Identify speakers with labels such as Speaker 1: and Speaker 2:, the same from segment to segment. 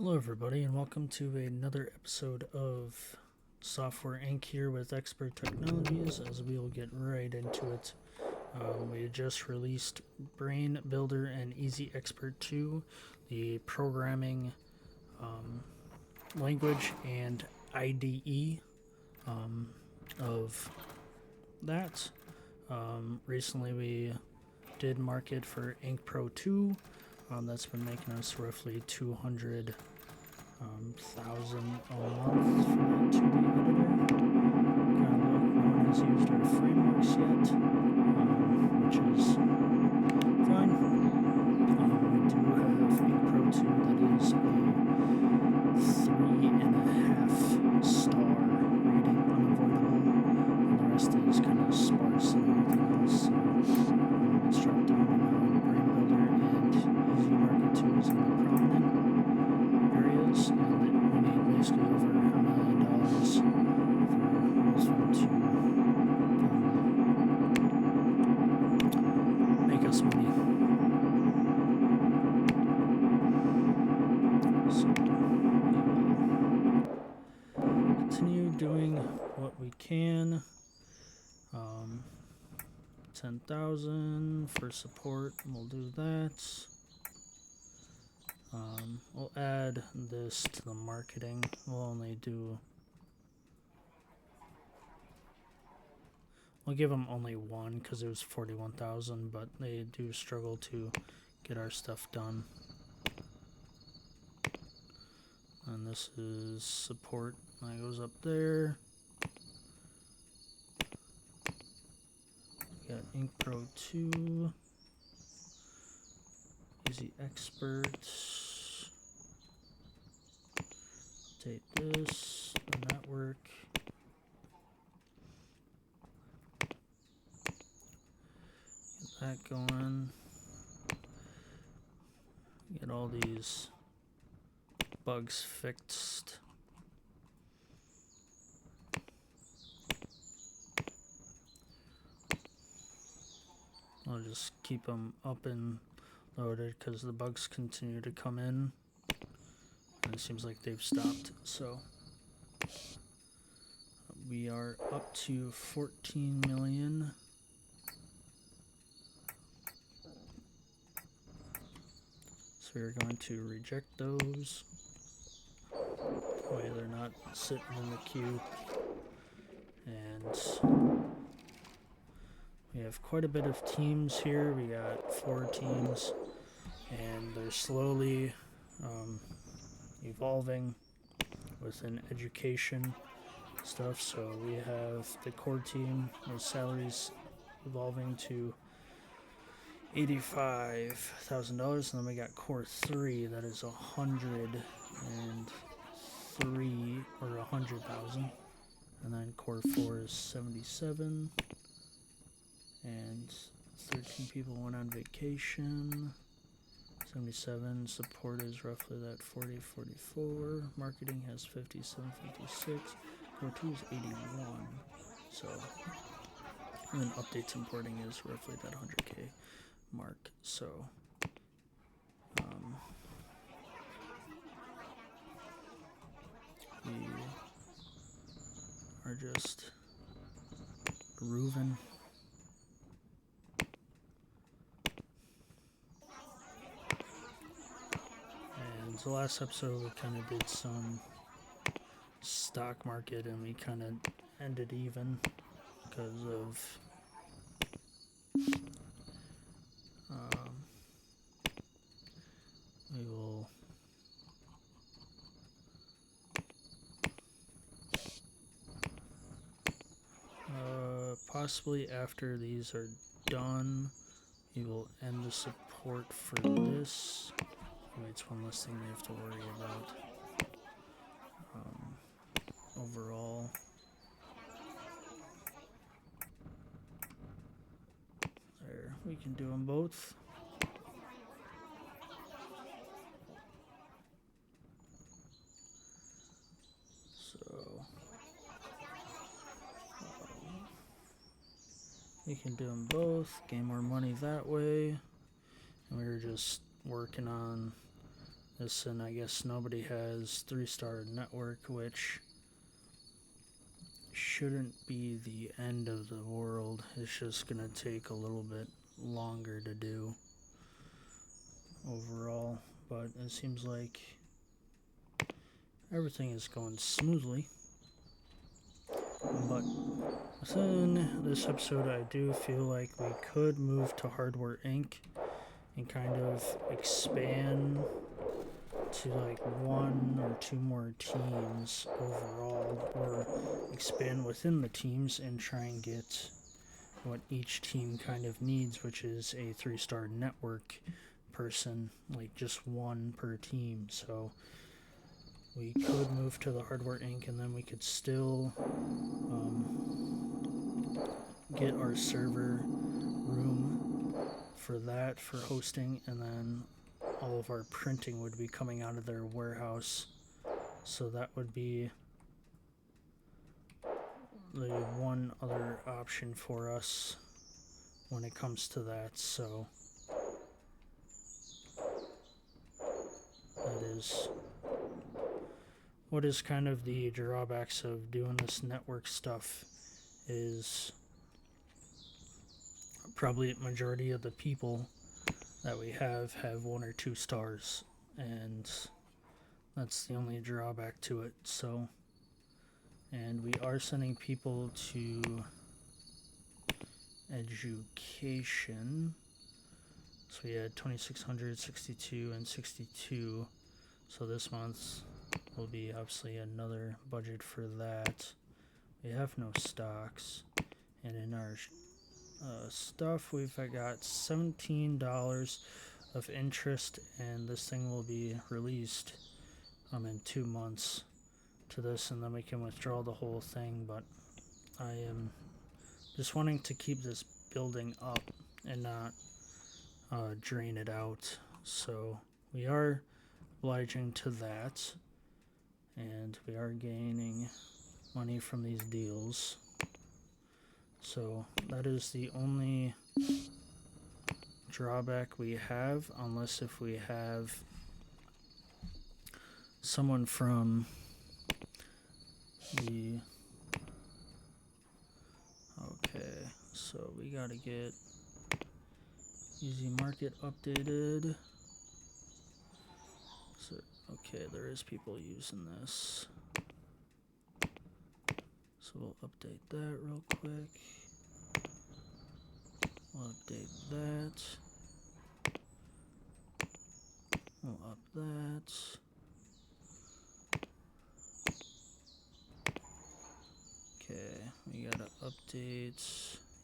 Speaker 1: Hello everybody and welcome to another episode of Software Inc. here with Expert Technologies, as we will get right into it. We just released Brain Builder and Easy Expert 2, the programming language and IDE of that. Recently we did market for Ink Pro 2. That's been making us roughly 200,000 a month for that 2D editor. Kind of look, no one has used our frameworks yet, which is fine. We do have Ink Pro 2 that is a 3.5 star rating, unavoidable, and the rest is kind of sparse and everything else. So it's dropped down in Brain Builder and Easy Market 2 is in the prominent areas, and that we made basically over $1 million for both of them to make us money. So we will continue doing what we can. 10,000 for support, we'll do that. We'll add this to the marketing. We'll give them only one because it was 41,000, but they do struggle to get our stuff done. And this is support, that goes up there. We got Ink Pro 2, Easy Expert. Update this, the network. Get that going. Get all these bugs fixed. I'll just keep them up and loaded because the bugs continue to come in. And it seems like they've stopped, so we are up to 14 million. So we're going to reject those. That way they're not sitting in the queue. And we have quite a bit of teams here. We got 4 teams, and they're slowly evolving within education stuff. So we have the core team, those salaries evolving to $85,000, and then we got core 3 that is 103 or 100,000, and then core 4 is 77, and 13 people went on vacation. 77, support is roughly that 40, 44, marketing has 57, 56, core 2 is 81, so, and then updates importing is roughly that 100k mark, so, we are just grooving. The last episode we kind of did some stock market, and we kind of ended even because of we will possibly after these are done, we will end the support for this. It's one less thing we have to worry about overall. There, we can do them both. So we can do them both, gain more money that way. And we were just working on Listen, I guess nobody has 3-star network, which shouldn't be the end of the world. It's just gonna take a little bit longer to do overall, but it seems like everything is going smoothly. But within this episode, I do feel like we could move to Hardware Inc. and kind of expand to like 1 or 2 more teams overall, or expand within the teams and try and get what each team kind of needs, which is a 3-star network person, like just 1 per team. So we could move to the Hardware Inc. and then we could still get our server room for that, for hosting, and then all of our printing would be coming out of their warehouse. So that would be the one other option for us when it comes to that. So that is what is kind of the drawbacks of doing this network stuff, is probably a majority of the people that we have 1 or 2 stars, and that's the only drawback to it. So, and we are sending people to education. So we had 2,600, 62, and 62. So this month will be obviously another budget for that. We have no stocks, and in our stuff we've got $17 of interest, and this thing will be released in 2 months to this, and then we can withdraw the whole thing. But I am just wanting to keep this building up and not drain it out, so we are obliging to that, and we are gaining money from these deals. So that is the only drawback we have, unless if we have someone from the... Okay, so we gotta get Easy Market updated. So, okay, there is people using this. So we'll update that real quick. We'll update that. We'll up that. Okay, we gotta update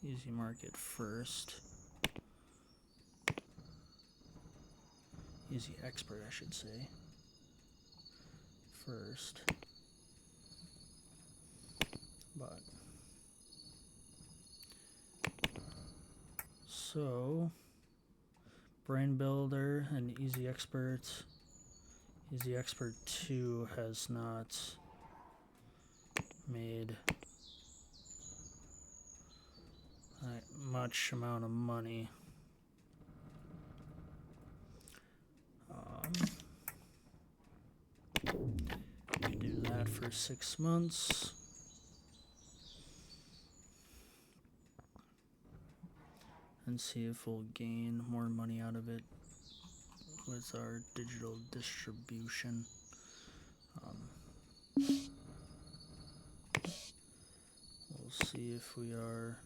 Speaker 1: Easy Market first. Easy Expert, I should say, first. But so Brain Builder and Easy Expert 2 has not made much amount of money. We do that for 6 months. And see if we'll gain more money out of it with our digital distribution. We'll see if we are...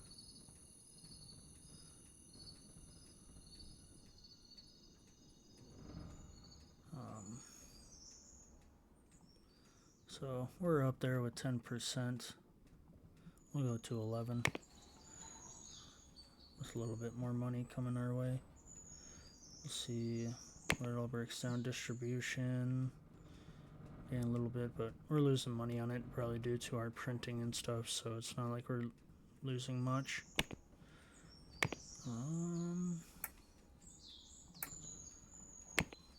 Speaker 1: so we're up there with 10%. We'll go to 11. With a little bit more money coming our way. We'll see where it all breaks down. Distribution, gain a little bit, but we're losing money on it, probably due to our printing and stuff, so it's not like we're losing much.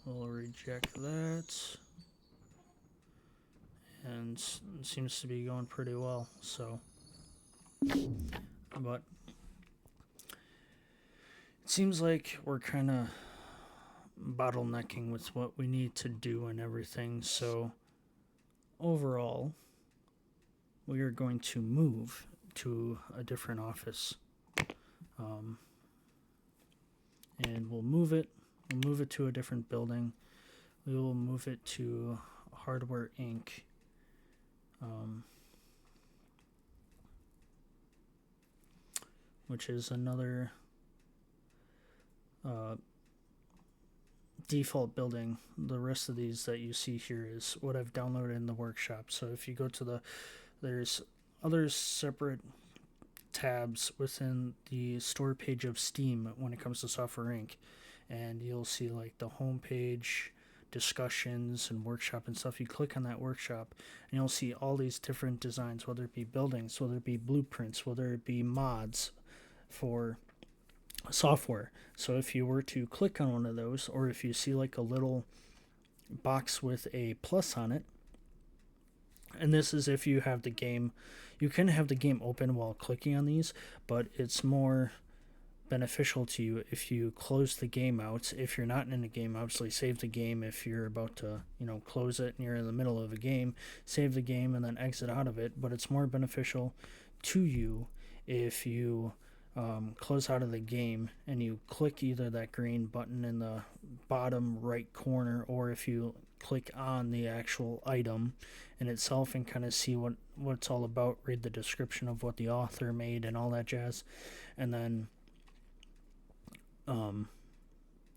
Speaker 1: We'll reject that. And it seems to be going pretty well, so. But it seems like we're kind of bottlenecking with what we need to do and everything. So overall, we are going to move to a different office. And we'll move it to a different building. We will move it to Hardware Inc. Which is another default building. The rest of these that you see here is what I've downloaded in the workshop. So if you go to there's other separate tabs within the store page of Steam when it comes to Software Inc. And you'll see like the home page, discussions, and workshop and stuff. You click on that workshop and you'll see all these different designs, whether it be buildings, whether it be blueprints, whether it be mods for software. So if you were to click on one of those, or if you see like a little box with a plus on it, and this is if you have the game, you can have the game open while clicking on these, but it's more beneficial to you if you close the game out. If you're not in the game, obviously save the game. If you're about to, close it and you're in the middle of a game, save the game and then exit out of it. But it's more beneficial to you if you close out of the game and you click either that green button in the bottom right corner, or if you click on the actual item in itself and kind of see what it's all about, read the description of what the author made and all that jazz, and then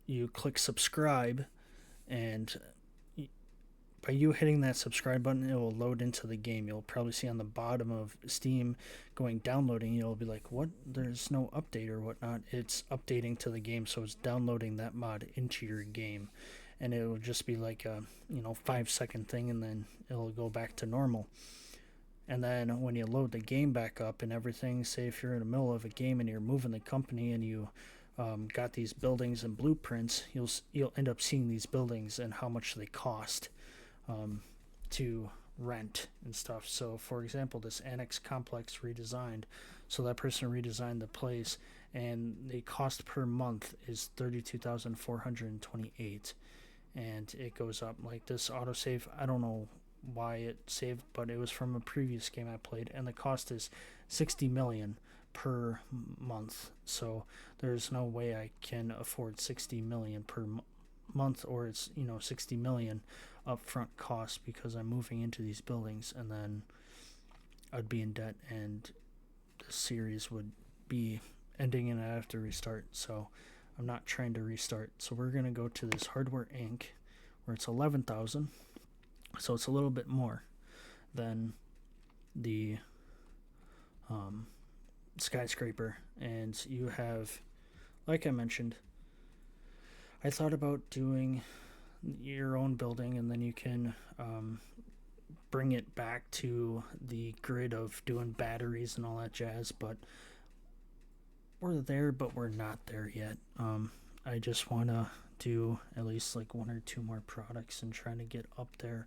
Speaker 1: you click subscribe, and by you hitting that subscribe button, it will load into the game. You'll probably see on the bottom of Steam going downloading. You'll be like, what? There's no update or whatnot. It's updating to the game, so it's downloading that mod into your game. And it will just be like a 5-second thing, and then it'll go back to normal. And then when you load the game back up and everything, say if you're in the middle of a game and you're moving the company and you got these buildings and blueprints, you'll end up seeing these buildings and how much they cost to rent and stuff. So for example, this annex complex redesigned, so that person redesigned the place, and the cost per month is $32,428, and it goes up. Like this autosave, I don't know why it saved, but it was from a previous game I played, and the cost is $60 million per month. So there's no way I can afford $60 million per month, or it's $60 million upfront cost, because I'm moving into these buildings, and then I'd be in debt and the series would be ending and I'd have to restart. So I'm not trying to restart. So we're going to go to this Hardware Inc. where it's 11,000. So it's a little bit more than the skyscraper. And you have, like I mentioned, I thought about doing your own building, and then you can bring it back to the grid of doing batteries and all that jazz, but we're there, but we're not there yet. I just want to do at least like 1 or 2 more products and trying to get up there.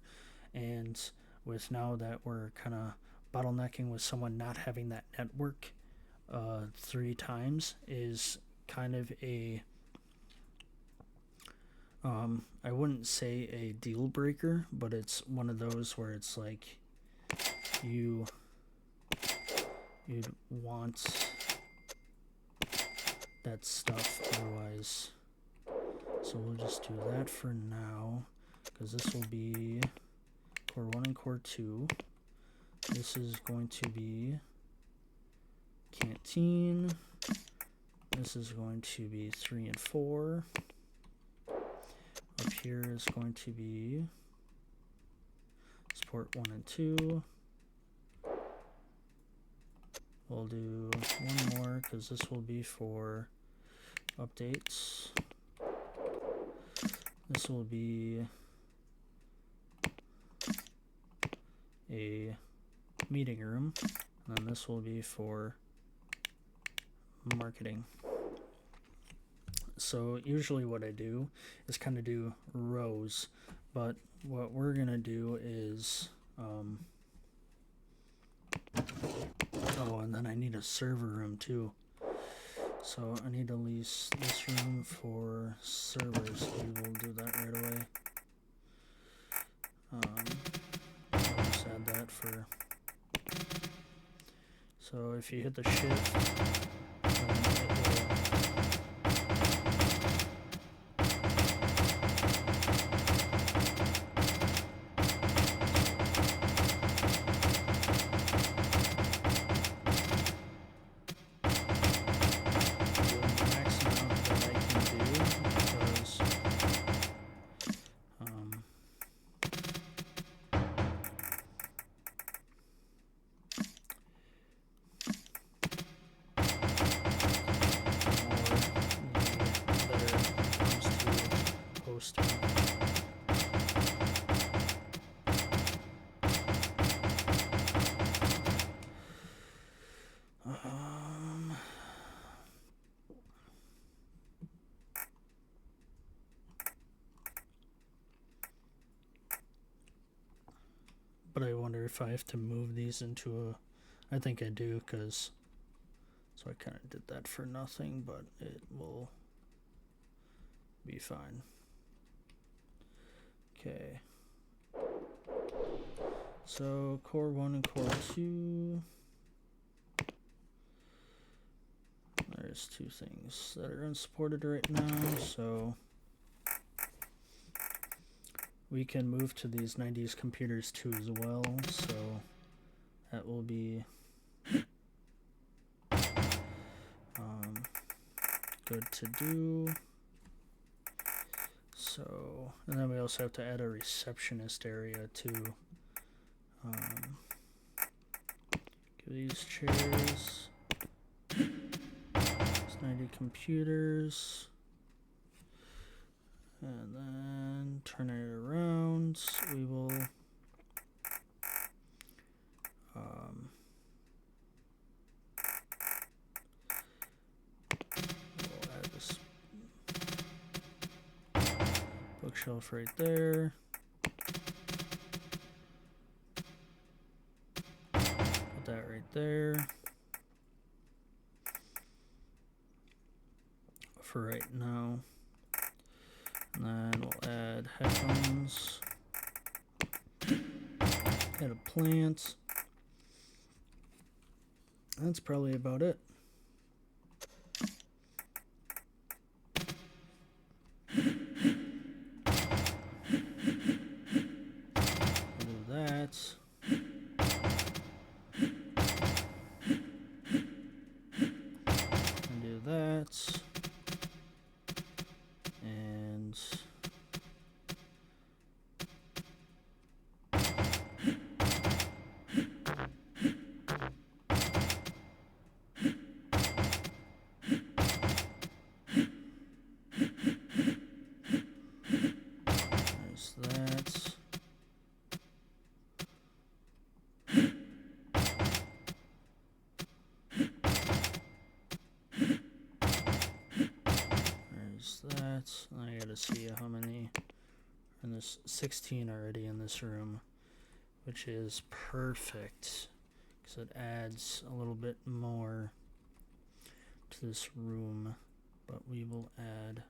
Speaker 1: And with now that we're kind of bottlenecking with someone not having that network 3 times is kind of a I wouldn't say a deal breaker, but it's one of those where it's like you'd want that stuff otherwise. So we'll just do that for now, because this will be core 1 and core 2. This is going to be canteen. This is going to be 3 and 4. Up here is going to be support 1 and 2. We'll do 1 more because this will be for updates. This will be a meeting room, and then this will be for marketing. So usually what I do is kind of do rows, but what we're gonna do is oh, and then I need a server room too.
Speaker 2: So I need to lease this room for servers, so we will do that right away. I'll just add that for... So if you hit the shift, but I wonder if I have to move these into a... I think I do, because... So I kind of did that for nothing, but it will be fine. Okay. So core 1 and core 2. There's two things that are unsupported right now, so we can move to these 90s computers too as well, so that will be good to do. So, and then we also have to add a receptionist area too. Give these chairs. 90 computers, and then turn it around. We will we'll add this bookshelf right there. Put that right there. For right now, and then we'll add headphones, add a plant. That's probably about it. We'll do that. And do that. And there's that. There's that. I gotta see how many. And there's 16 already in this room, which is perfect because it adds a little bit more to this room. But we will add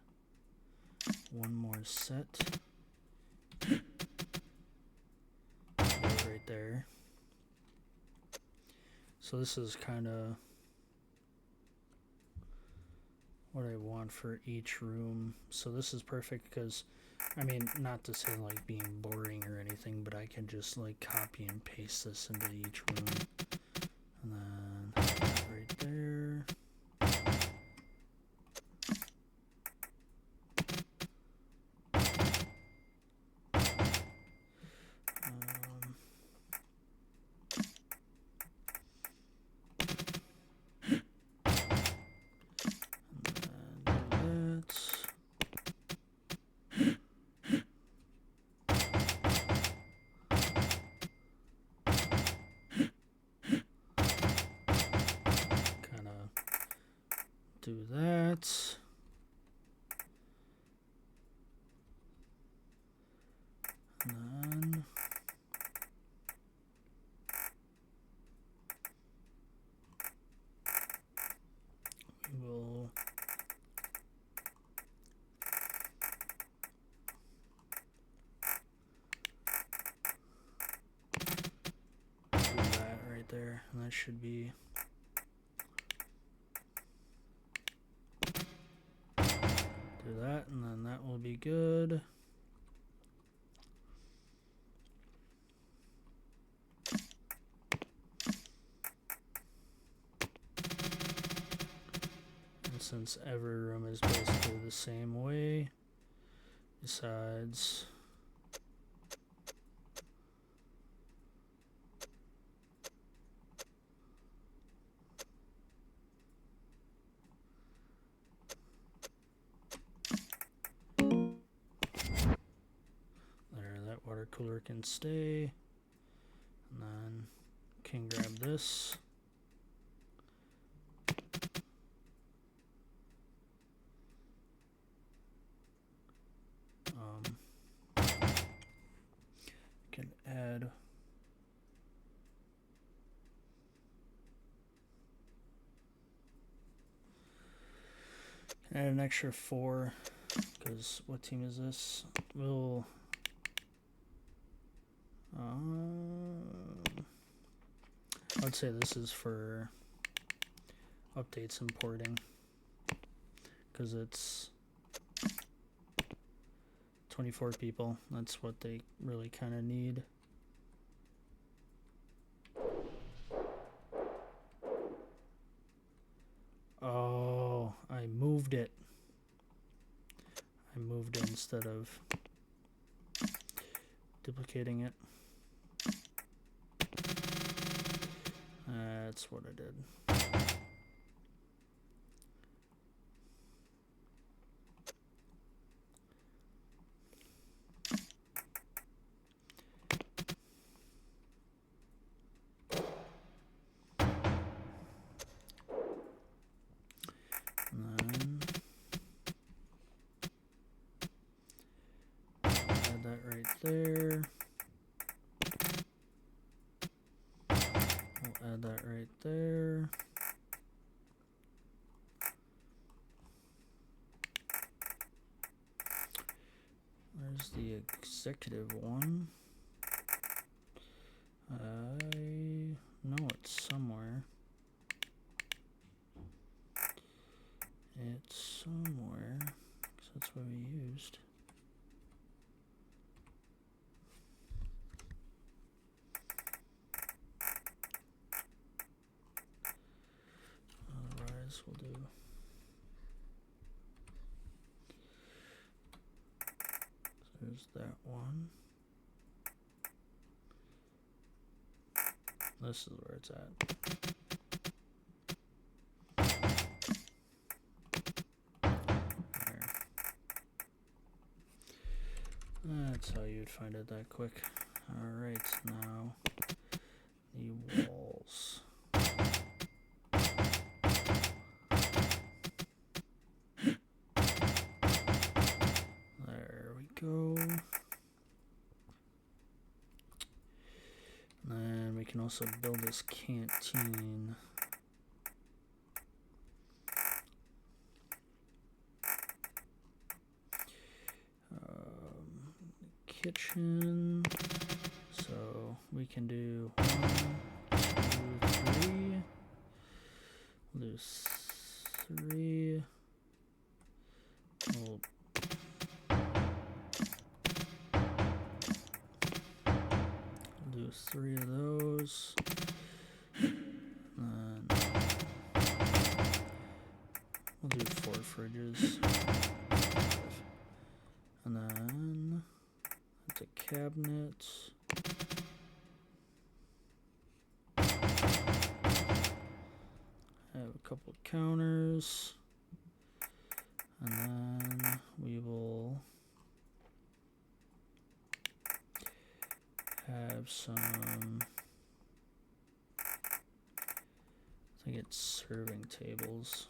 Speaker 2: one more set right there. So this is kind of what I want for each room. So this is perfect because, I mean, not to say like being boring or anything, but I can just like copy and paste this into each room. And then right there. Do that. And then we will
Speaker 1: that should be... Do that, and then that will be good. And since every room is basically the same way, besides... water cooler can stay, and then can grab this. Can add an extra 4, because what team is this? We'll I'd say this is for updates and porting, because it's 24 people. That's what they really kind of need. Oh, I moved it. I moved it instead of duplicating it. That's what I did. And then add that right there. Add that right there. Where's the executive one? I know it's somewhere. It's somewhere, because that's what we used. We'll do so there's that one. This is where it's at. There. That's how you'd find it that quick. Alright, now the walls. Go. And then we can also build this canteen. Kitchen. So we can do 1, 2, 3. We'll do 3. We'll do 3 of those. And we'll do 4 fridges. And then that's a cabinet. Have a couple of counters. And then we will have some, I think it's serving tables.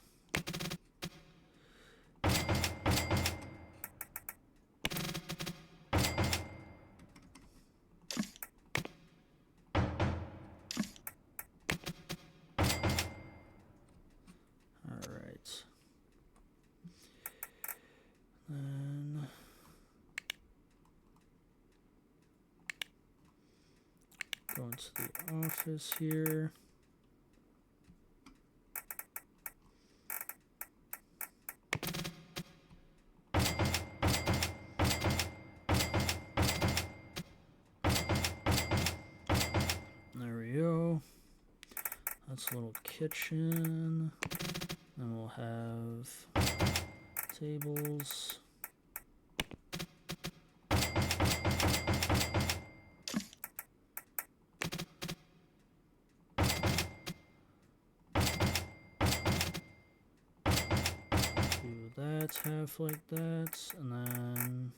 Speaker 1: Alright. Then go into the office here.
Speaker 2: That's a little kitchen. Then we'll have tables. Do that half like that, and then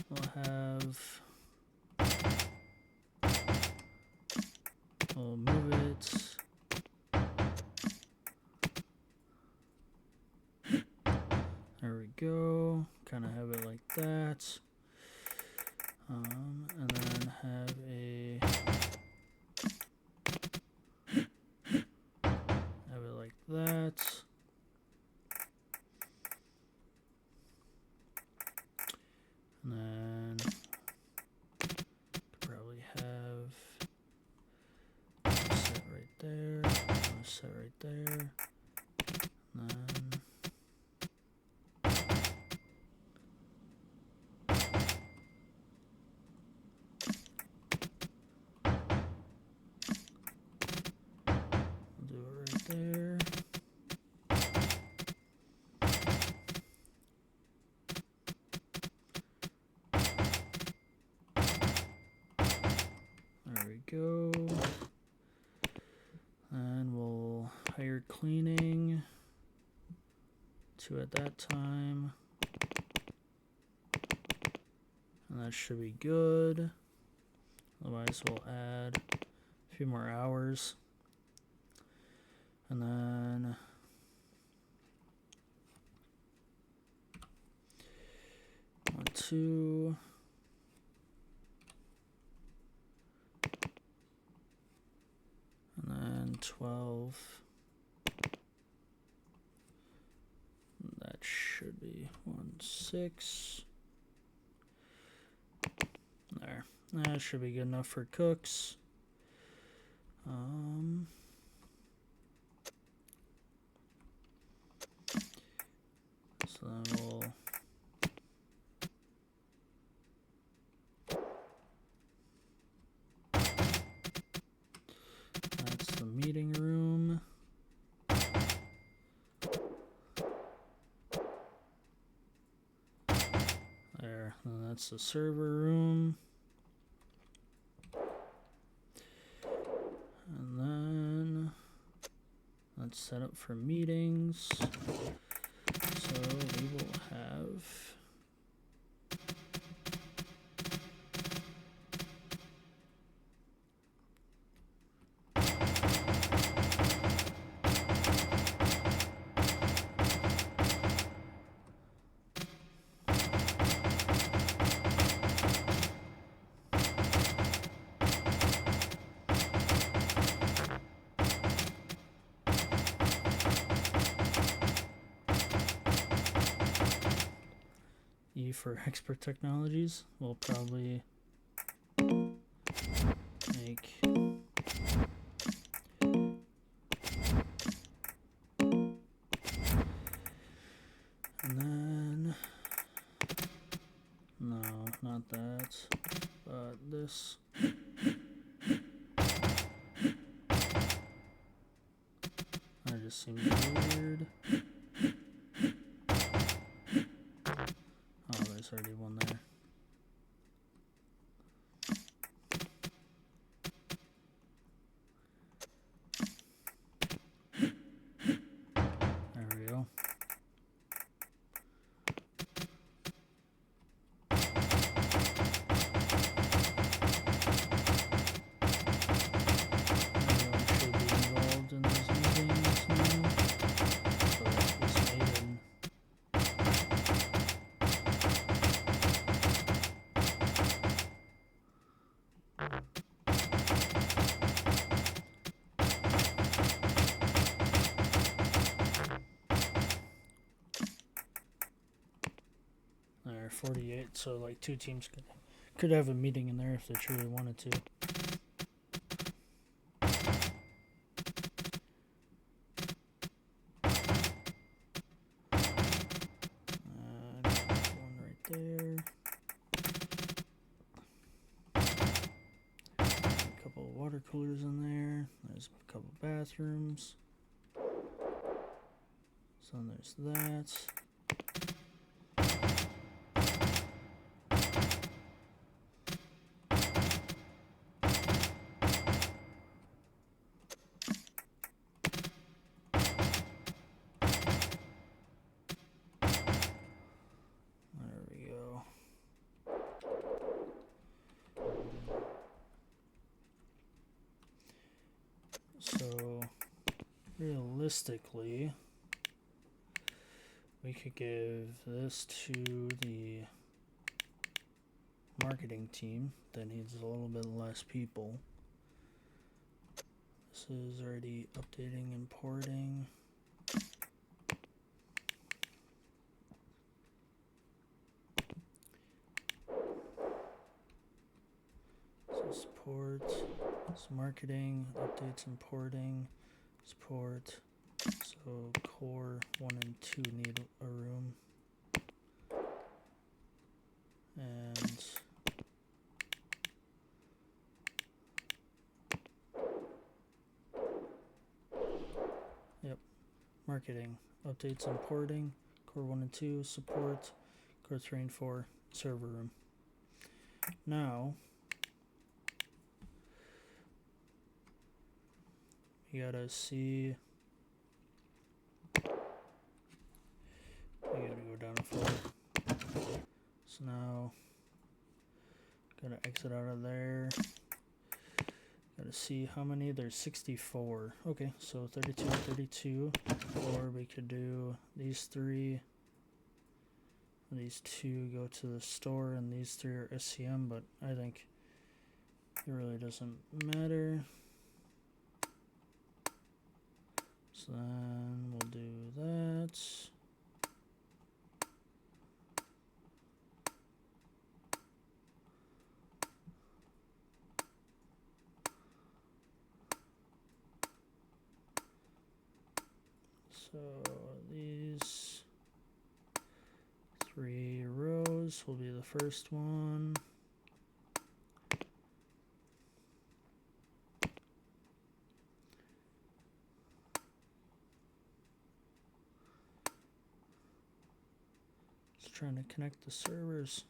Speaker 2: we'll have, we'll move it. There we go. Kind of have it like that. And then have it like that. And then probably have set right there. Set right there. And then there. There we go. And we'll hire cleaning 2 at that time. And that should be good. Otherwise we'll add a few more hours. And then one, 2. And then 12. That should be 1, 6. There. That should be good enough for cooks. So then we'll that's the meeting room. There, and that's the server room. And then let's set up for meetings. So we will have E for expert technologies. We'll probably make and then no, not that, but this. That just seems weird. Oh, there's already one there. There we go. There, 48. So like 2 teams could have a meeting in there if they truly wanted to. One right there.
Speaker 1: water coolers in there. There's a couple bathrooms. So there's that. There we go. So realistically, we could give this to the marketing team that needs a little bit less people. This is already updating, importing. So support, it's marketing, updates, importing, support. So core 1 and 2 need a room. And yep, marketing, updates, importing, core 1 and 2, support, core 3 and 4, server room. Now, you gotta see, you gotta go down a floor. So now, gotta exit out of there. Gotta see how many, there's 64. Okay, so 32, 32, or we could do these 3. These 2 go to the store, and these 3 are SCM, but I think it really doesn't matter. So then we'll do that. So these 3 rows will be the first one. Just trying to connect the servers.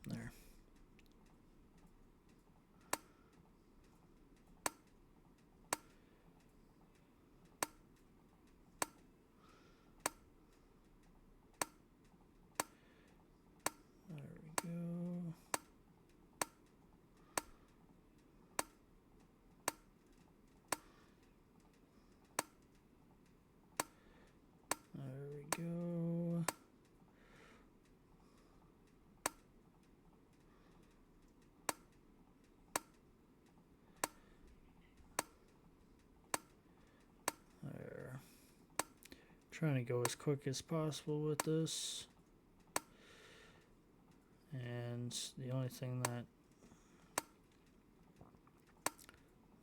Speaker 1: There. Trying to go as quick as possible with this, and the only thing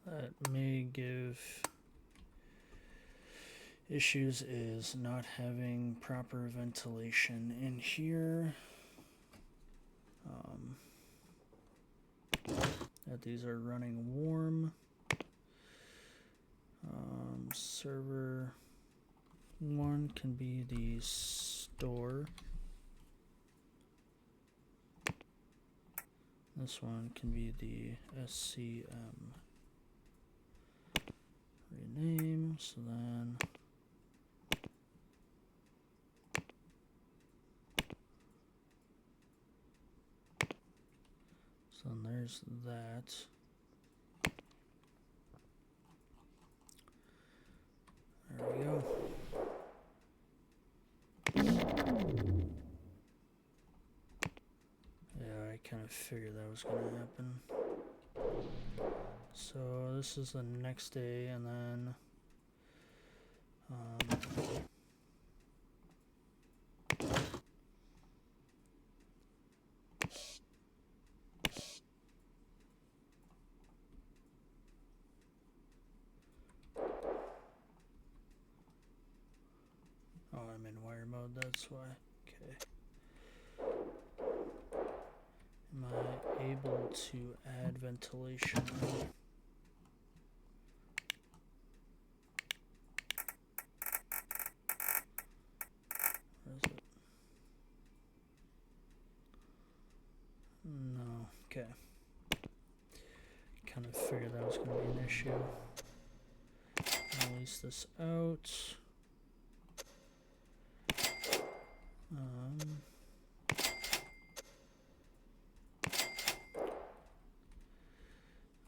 Speaker 1: that may give issues is not having proper ventilation in here. That these are running warm. Server 1 can be the store. This one can be the SCM. Rename, so then there's that. There we go. Yeah, I kind of figured that was going to happen. So this is the next day, and then oh, I'm in wire mode, that's why. Okay. Am I able to add ventilation? Where is it? No. Okay. Kind of figured that was going to be an issue. Release this out.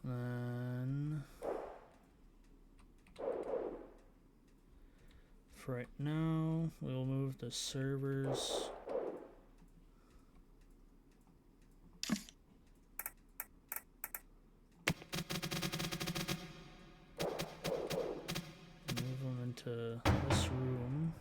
Speaker 1: Then for right now, we'll move the servers. Move them into this room.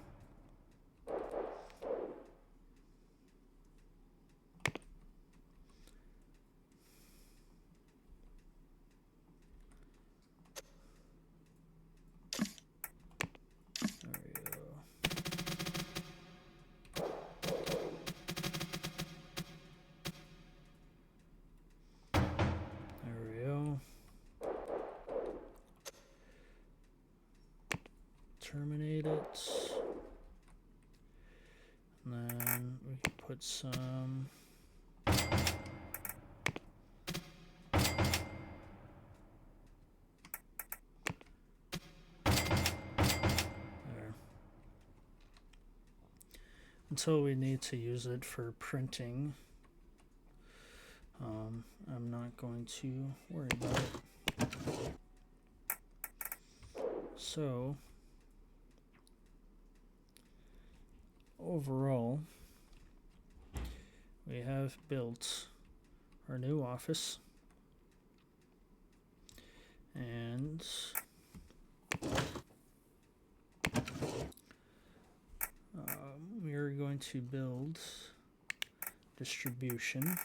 Speaker 1: Terminate it, and then we can put some there until we need to use it for printing. I'm not going to worry about it. So overall, we have built our new office, and we are going to build distribution.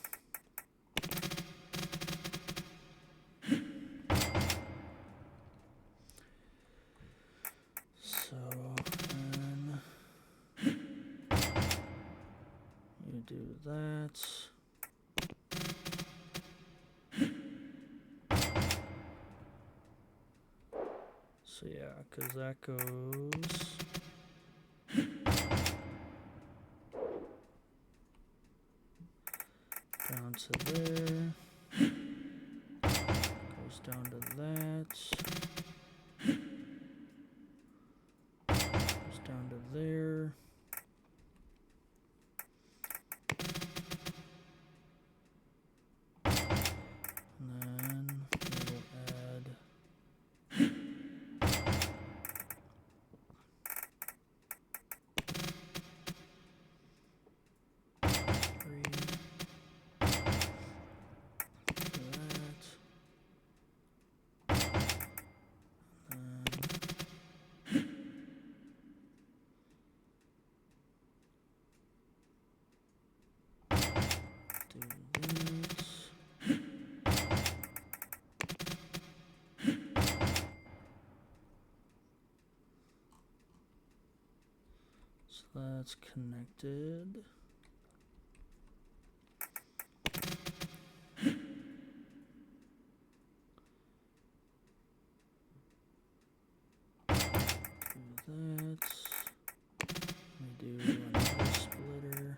Speaker 1: Do that. So yeah, because that goes down to there, goes down to that, goes down to there. That's connected. Do that. Let me do another splitter.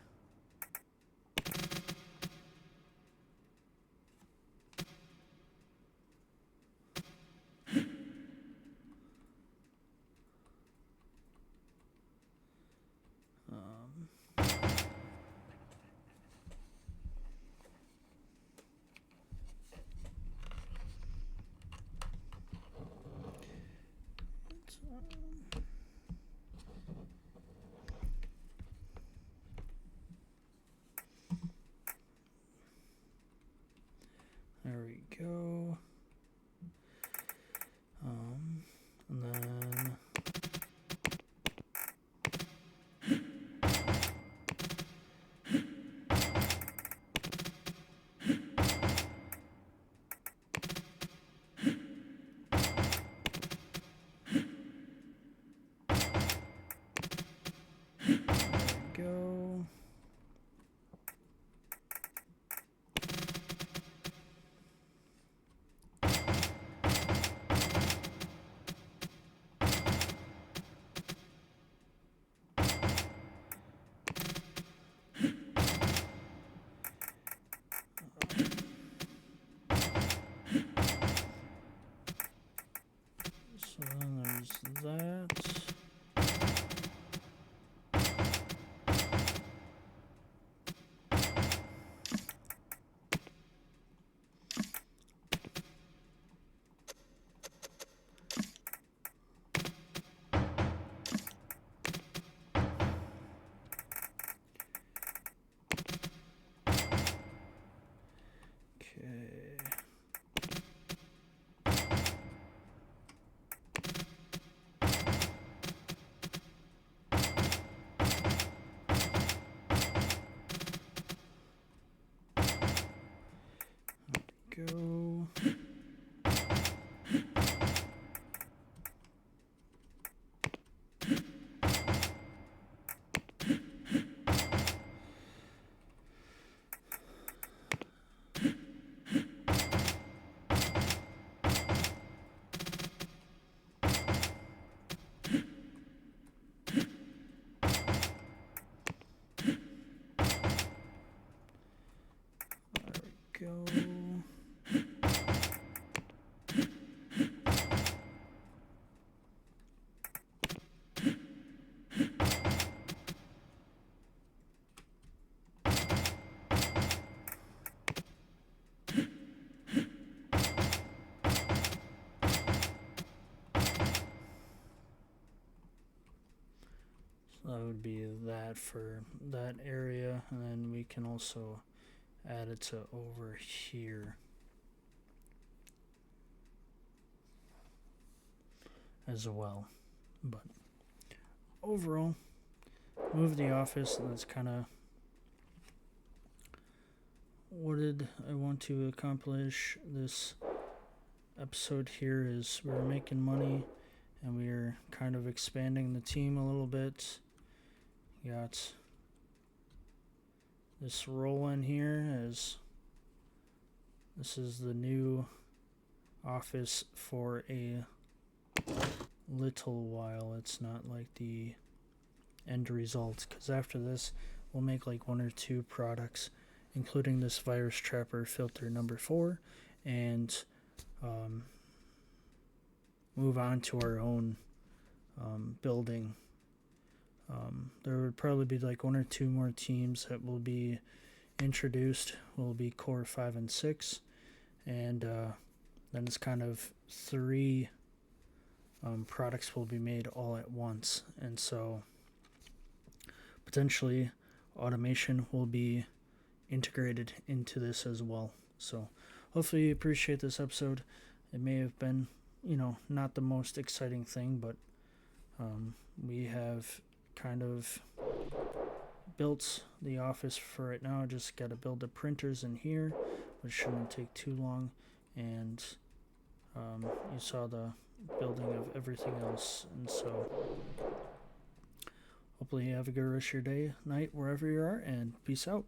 Speaker 1: So that would be that for that area, and then we can also add it to over here as well. But overall, move the office, and that's kind of what did I want to accomplish this episode here. Is we're making money and we're kind of expanding the team a little bit. Got this roll in here, as this is the new office for a little while. It's not like the end result, because after this we'll make like 1 or 2 products, including this virus trapper filter number 4, and move on to our own building. There would probably be like 1 or 2 more teams that will be introduced. Will be core 5 and 6, and then it's kind of 3 products will be made all at once, and so potentially automation will be integrated into this as well. So hopefully you appreciate this episode. It may have been, not the most exciting thing, but we have kind of built the office for right now. Just got to build the printers in here, which shouldn't take too long, and you saw the building of everything else. And so hopefully you have a good rest of your day, night, wherever you are, and peace out.